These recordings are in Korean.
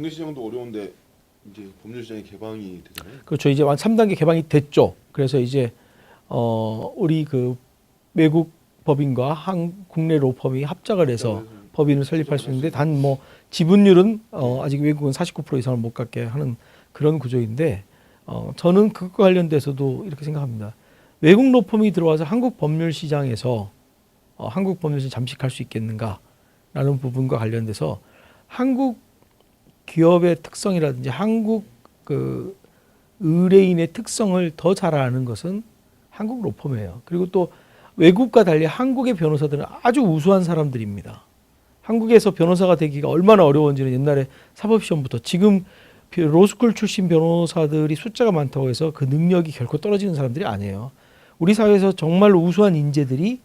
국내 시장도 어려운데 이제 법률 시장이 개방이 되잖아요. 그렇죠. 이제 3단계 개방이 됐죠. 그래서 이제 우리 그 외국 법인과 국내 로펌이 합작을 해서 법인을 설립할 수 있는데 단 뭐 지분율은 아직 외국은 49% 이상을 못 갖게 하는 그런 구조인데 저는 그것과 관련돼서도 이렇게 생각합니다. 외국 로펌이 들어와서 한국 법률 시장에서 한국 법률 시장 잠식할 수 있겠는가라는 부분과 관련돼서 한국 기업의 특성이라든지 한국 그 의뢰인의 특성을 더 잘 아는 것은 한국 로펌이에요. 그리고 또 외국과 달리 한국의 변호사들은 아주 우수한 사람들입니다. 한국에서 변호사가 되기가 얼마나 어려운지는 옛날에 사법시험부터 지금 로스쿨 출신 변호사들이 숫자가 많다고 해서 그 능력이 결코 떨어지는 사람들이 아니에요. 우리 사회에서 정말로 우수한 인재들이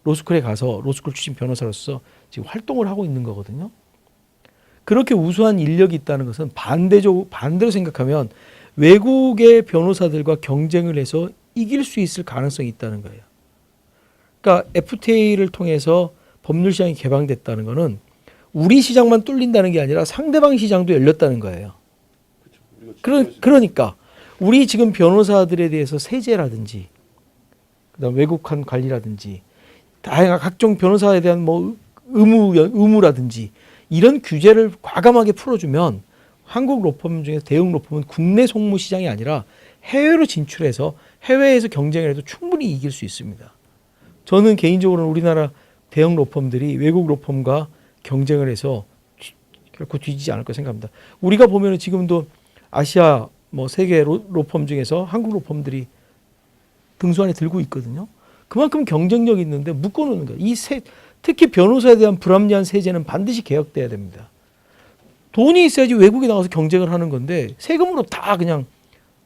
로스쿨에 가서 로스쿨 출신 변호사로서 지금 활동을 하고 있는 거거든요. 그렇게 우수한 인력이 있다는 것은 반대로 생각하면 외국의 변호사들과 경쟁을 해서 이길 수 있을 가능성이 있다는 거예요. 그러니까 FTA를 통해서 법률 시장이 개방됐다는 것은 우리 시장만 뚫린다는 게 아니라 상대방 시장도 열렸다는 거예요. 그러니까 우리 지금 변호사들에 대해서 세제라든지 그다음 외국한 관리라든지 다양한 각종 변호사에 대한 뭐 의무라든지 이런 규제를 과감하게 풀어주면 한국 로펌 중에서 대형 로펌은 국내 송무 시장이 아니라 해외로 진출해서 해외에서 경쟁을 해도 충분히 이길 수 있습니다. 저는 개인적으로는 우리나라 대형 로펌들이 외국 로펌과 경쟁을 해서 결코 뒤지지 않을 거 생각합니다. 우리가 보면은 지금도 아시아 뭐 세계 로펌 중에서 한국 로펌들이 등수 안에 들고 있거든요. 그만큼 경쟁력이 있는데 묶어놓는 거예요. 특히 변호사에 대한 불합리한 세제는 반드시 개혁돼야 됩니다. 돈이 있어야지 외국에 나가서 경쟁을 하는 건데 세금으로 다 그냥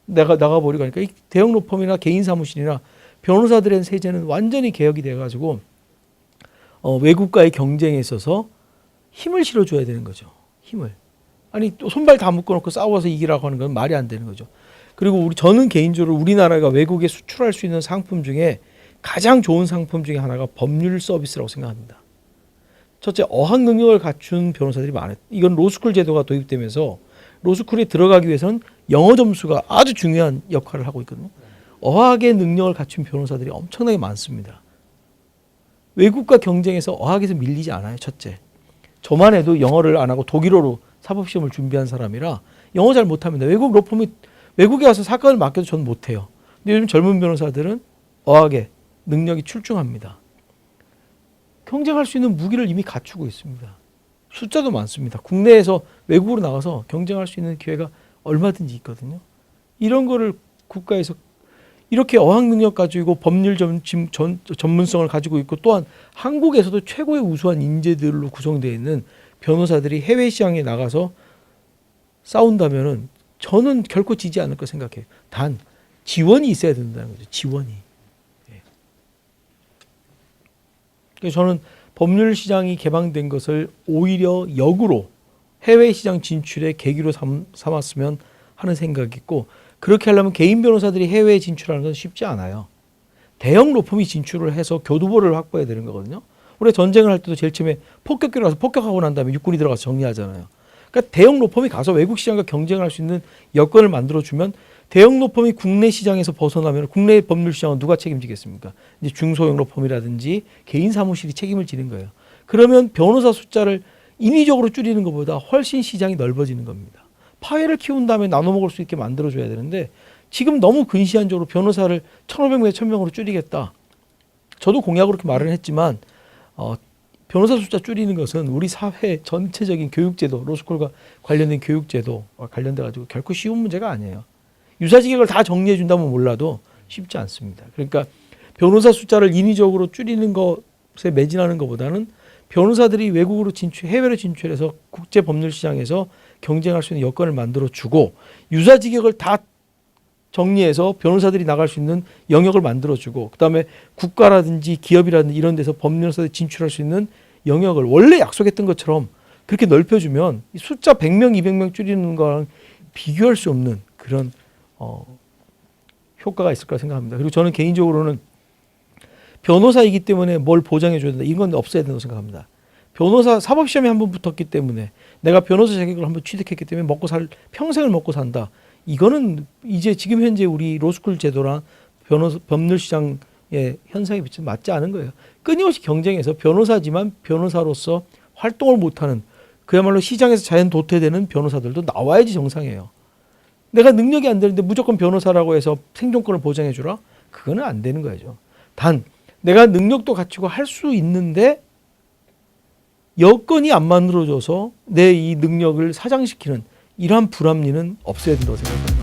나가버리고 하니까 이 대형 로펌이나 개인 사무실이나 변호사들의 세제는 완전히 개혁이 돼가지고 외국과의 경쟁에 있어서 힘을 실어줘야 되는 거죠. 힘을. 아니 또 손발 다 묶어놓고 싸워서 이기라고 하는 건 말이 안 되는 거죠. 그리고 저는 개인적으로 우리나라가 외국에 수출할 수 있는 상품 중에 가장 좋은 상품 중에 하나가 법률 서비스라고 생각합니다. 첫째, 어학 능력을 갖춘 변호사들이 많아요. 이건 로스쿨 제도가 도입되면서 로스쿨에 들어가기 위해서는 영어 점수가 아주 중요한 역할을 하고 있거든요. 어학의 능력을 갖춘 변호사들이 엄청나게 많습니다. 외국과 경쟁해서 어학에서 밀리지 않아요. 첫째. 저만 해도 영어를 안 하고 독일어로 사법시험을 준비한 사람이라 영어 잘 못합니다. 외국 로펌이 외국에 가서 사건을 맡겨도 저는 못해요. 근데 요즘 젊은 변호사들은 어학의 능력이 출중합니다. 경쟁할 수 있는 무기를 이미 갖추고 있습니다. 숫자도 많습니다. 국내에서 외국으로 나가서 경쟁할 수 있는 기회가 얼마든지 있거든요. 이런 거를 국가에서 이렇게 어학 능력 가지고 법률 전문성을 가지고 있고 또한 한국에서도 최고의 우수한 인재들로 구성되어 있는 변호사들이 해외 시장에 나가서 싸운다면은 저는 결코 지지 않을 거 생각해요. 단 지원이 있어야 된다는 거죠. 지원이. 그래서 저는 법률 시장이 개방된 것을 오히려 역으로 해외 시장 진출의 계기로 삼았으면 하는 생각이 있고 그렇게 하려면 개인 변호사들이 해외에 진출하는 건 쉽지 않아요. 대형 로펌이 진출을 해서 교두보를 확보해야 되는 거거든요. 우리가 전쟁을 할 때도 제일 처음에 폭격기로 가서 폭격하고 난 다음에 육군이 들어가서 정리하잖아요. 그러니까 대형 로펌이 가서 외국 시장과 경쟁을 할 수 있는 여건을 만들어주면 대형 로펌이 국내 시장에서 벗어나면 국내 법률 시장은 누가 책임지겠습니까? 이제 중소형 로펌이라든지 개인 사무실이 책임을 지는 거예요. 그러면 변호사 숫자를 인위적으로 줄이는 것보다 훨씬 시장이 넓어지는 겁니다. 파회를 키운 다음에 나눠 먹을 수 있게 만들어줘야 되는데 지금 너무 근시안적으로 변호사를 1,500명, 1,000명으로 줄이겠다. 저도 공약으로 그렇게 말을 했지만 변호사 숫자 줄이는 것은 우리 사회 전체적인 교육제도, 로스쿨과 관련된 교육제도와 관련돼 가지고 결코 쉬운 문제가 아니에요. 유사직역을 다 정리해 준다면 몰라도 쉽지 않습니다. 그러니까 변호사 숫자를 인위적으로 줄이는 것에 매진하는 것보다는 변호사들이 외국으로 해외로 진출해서 국제 법률 시장에서 경쟁할 수 있는 여건을 만들어 주고 유사직역을 다 정리해서 변호사들이 나갈 수 있는 영역을 만들어 주고 그다음에 국가라든지 기업이라든지 이런 데서 법률사들이 진출할 수 있는 영역을 원래 약속했던 것처럼 그렇게 넓혀주면 숫자 100명, 200명 줄이는 거랑 비교할 수 없는 그런 효과가 있을 거라 생각합니다. 그리고 저는 개인적으로는 변호사이기 때문에 뭘 보장해 줘야 된다. 이건 없어야 된다고 생각합니다. 변호사 사법시험에 한번 붙었기 때문에 내가 변호사 자격을 한번 취득했기 때문에 평생을 먹고 산다. 이거는 이제 지금 현재 우리 로스쿨 제도랑 법률 시장의 현상에 맞지 않은 거예요. 끊임없이 경쟁해서 변호사지만 변호사로서 활동을 못하는 그야말로 시장에서 자연 도태되는 변호사들도 나와야지 정상이에요. 내가 능력이 안 되는데 무조건 변호사라고 해서 생존권을 보장해 주라? 그거는 안 되는 거죠. 단 내가 능력도 갖추고 할 수 있는데 여건이 안 만들어져서 내 이 능력을 사장시키는 이러한 불합리는 없어야 된다고 생각합니다.